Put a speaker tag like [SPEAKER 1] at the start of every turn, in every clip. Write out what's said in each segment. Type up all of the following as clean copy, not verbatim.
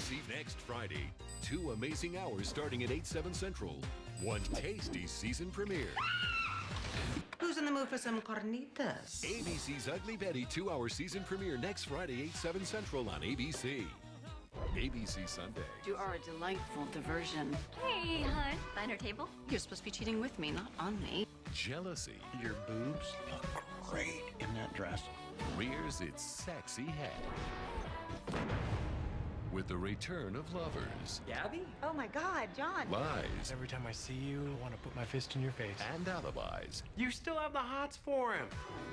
[SPEAKER 1] See next Friday. 2 amazing hours starting at 8/7 Central. One tasty season premiere.
[SPEAKER 2] Who's in the mood for some carnitas?
[SPEAKER 1] ABC's Ugly Betty 2-hour season premiere next Friday, 8/7 Central on ABC. ABC Sunday.
[SPEAKER 3] You are a delightful diversion.
[SPEAKER 4] Hey, hon. Find our table?
[SPEAKER 3] You're supposed to be cheating with me, not on me.
[SPEAKER 1] Jealousy
[SPEAKER 5] Your boobs look great in that dress.
[SPEAKER 1] rears its sexy head. With the return of lovers,
[SPEAKER 5] Gabby?
[SPEAKER 6] Oh my God, John.
[SPEAKER 1] lies,
[SPEAKER 5] Every time I see you, I want to put my fist in your face.
[SPEAKER 1] and alibis.
[SPEAKER 5] You still have the hots for him.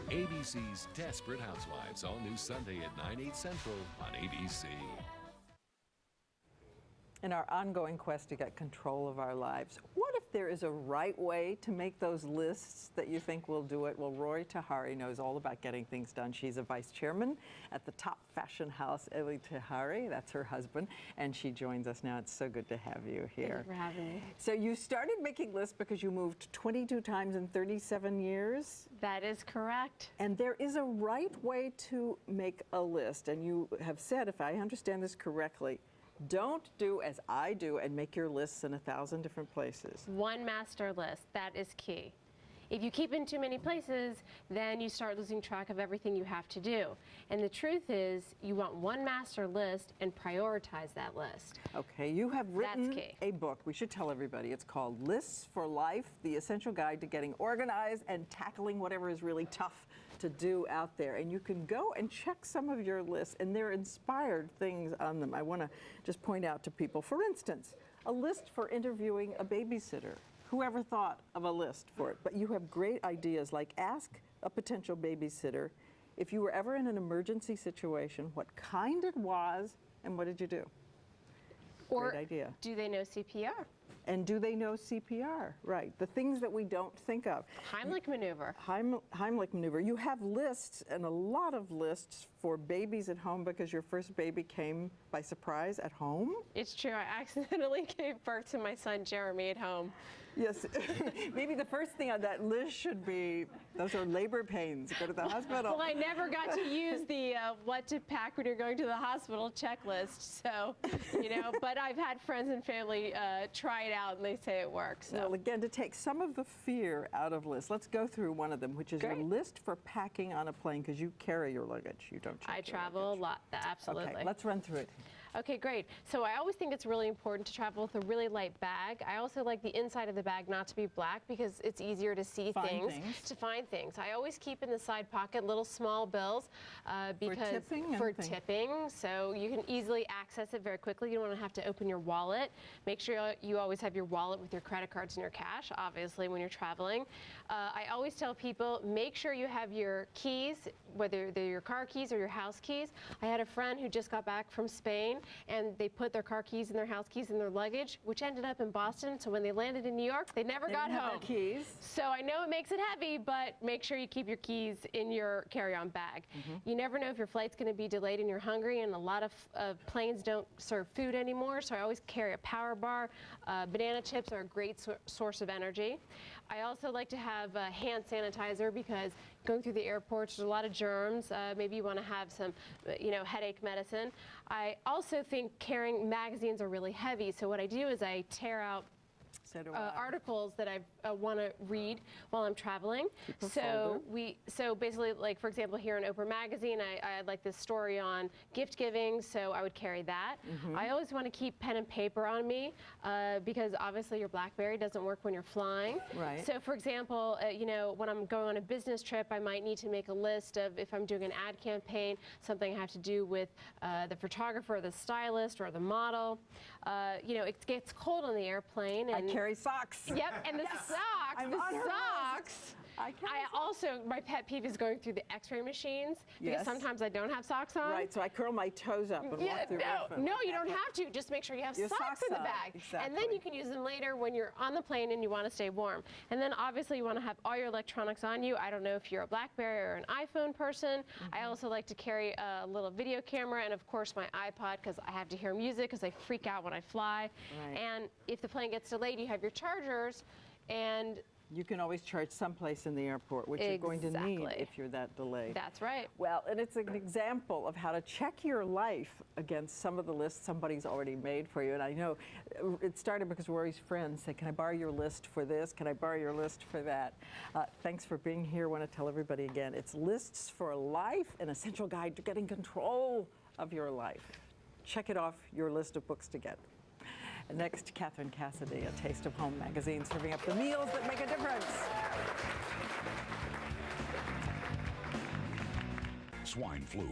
[SPEAKER 1] ABC's Desperate Housewives, all new Sunday at 9/8 Central on ABC.
[SPEAKER 7] In our ongoing quest to get control of our lives, what if there is a right way to make those lists that you think will do it? Well, Rory Tahari knows all about getting things done. She's a vice chairman at the top fashion house, Rory Tahari. That's her husband, and she joins us now. It's so good to have you here.
[SPEAKER 8] Thank you for having me.
[SPEAKER 7] So you started making lists because you moved 22 times in 37 years?
[SPEAKER 8] That is correct.
[SPEAKER 7] And there is a right way to make a list, and you have said, if I understand this correctly, don't do as I do and make your lists in 1,000 different places.
[SPEAKER 8] One master list, that is key. If you keep in too many places, then you start losing track of everything you have to do. And the truth is, you want one master list and prioritize that list.
[SPEAKER 7] Okay, you have written
[SPEAKER 8] That's key.
[SPEAKER 7] a book. We should tell everybody. It's called Lists for Life, The Essential Guide to Getting Organized and Tackling Whatever is Really Tough to Do Out There. And you can go and check some of your lists, and they're inspired things on them. I want to just point out to people, for instance, a list for interviewing a babysitter. Whoever thought of a list for it? But you have great ideas, like ask a potential babysitter if you were ever in an emergency situation, what kind it was, and what did you do?
[SPEAKER 8] Or
[SPEAKER 7] Great idea.
[SPEAKER 8] do they know CPR?
[SPEAKER 7] And do they know CPR? Right, the things that we don't think of.
[SPEAKER 8] Heimlich maneuver.
[SPEAKER 7] Heimlich maneuver. You have lists, and a lot of lists for babies at home because your first baby came by surprise at home.
[SPEAKER 8] It's true, I accidentally gave birth to my son Jeremy at home.
[SPEAKER 7] Yes, maybe the first thing on that list should be, those are labor pains, go to the hospital.
[SPEAKER 8] Well, I never got to use the what to pack when you're going to the hospital checklist, so, you know, but I've had friends and family try it out and they say it works. So.
[SPEAKER 7] Well, again, to take some of the fear out of lists, let's go through one of them, which is your list for packing on a plane, because you carry your luggage, you don't check
[SPEAKER 8] I
[SPEAKER 7] your
[SPEAKER 8] travel
[SPEAKER 7] luggage.
[SPEAKER 8] a lot, absolutely.
[SPEAKER 7] Okay, let's run through it.
[SPEAKER 8] Okay, great. So I always think it's really important to travel with a really light bag. I also like the inside of the bag not to be black because it's easier to see to find things. I always keep in the side pocket little small bills because for tipping, so you can easily access it very quickly. You don't want to have to open your wallet. Make sure you always have your wallet with your credit cards and your cash, obviously, when you're traveling. I always tell people, make sure you have your keys, whether they're your car keys or your house keys. I had a friend who just got back from Spain, and they put their car keys and their house keys in their luggage, which ended up in Boston. So when they landed in New York, they never got home.
[SPEAKER 7] Keys.
[SPEAKER 8] So I know it makes it heavy, but make sure you keep your keys in your carry-on bag. You never know if your flight's going to be delayed and you're hungry, and a lot of planes don't serve food anymore, so I always carry a power bar. Banana chips are a great source of energy. I also like to have hand sanitizer because going through the airports, there's a lot of germs. Maybe you want to have some, headache medicine. I also think carrying magazines are really heavy, so what I do is I tear out articles that I want to read while I'm traveling. So basically, like for example, here in Oprah magazine, I had like this story on gift giving, so I would carry that. I always want to keep pen and paper on me because obviously your BlackBerry doesn't work when you're flying.
[SPEAKER 7] Right.
[SPEAKER 8] So for example, when I'm going on a business trip, I might need to make a list of if I'm doing an ad campaign, something I have to do with the photographer, the stylist, or the model. It gets cold on the airplane, and
[SPEAKER 7] I carry socks.
[SPEAKER 8] Yep, and the socks. I also, my pet peeve is going through the x-ray machines because sometimes I don't have socks on.
[SPEAKER 7] Right, so I curl my toes up and walk through.
[SPEAKER 8] No, you don't have to. Just make sure you have socks in the bag.
[SPEAKER 7] Exactly.
[SPEAKER 8] And then you can use them later when you're on the plane and you want to stay warm. And then obviously you want to have all your electronics on you. I don't know if you're a BlackBerry or an iPhone person. I also like to carry a little video camera and of course my iPod because I have to hear music because I freak out when I fly. And if the plane gets delayed, you have your chargers. And
[SPEAKER 7] You can always charge someplace in the airport, which you're going to need
[SPEAKER 8] Exactly.
[SPEAKER 7] if you're that delayed.
[SPEAKER 8] That's right.
[SPEAKER 7] Well, and it's an example of how to check your life against some of the lists somebody's already made for you. And I know it started because Rory's friends said, can I borrow your list for this? Can I borrow your list for that? Thanks for being here. I want to tell everybody again, it's Lists for Life, an essential guide to getting control of your life. Check it off your list of books to get. And next, Catherine Cassidy, A Taste of Home magazine, serving up the meals that make a difference.
[SPEAKER 6] Swine flu.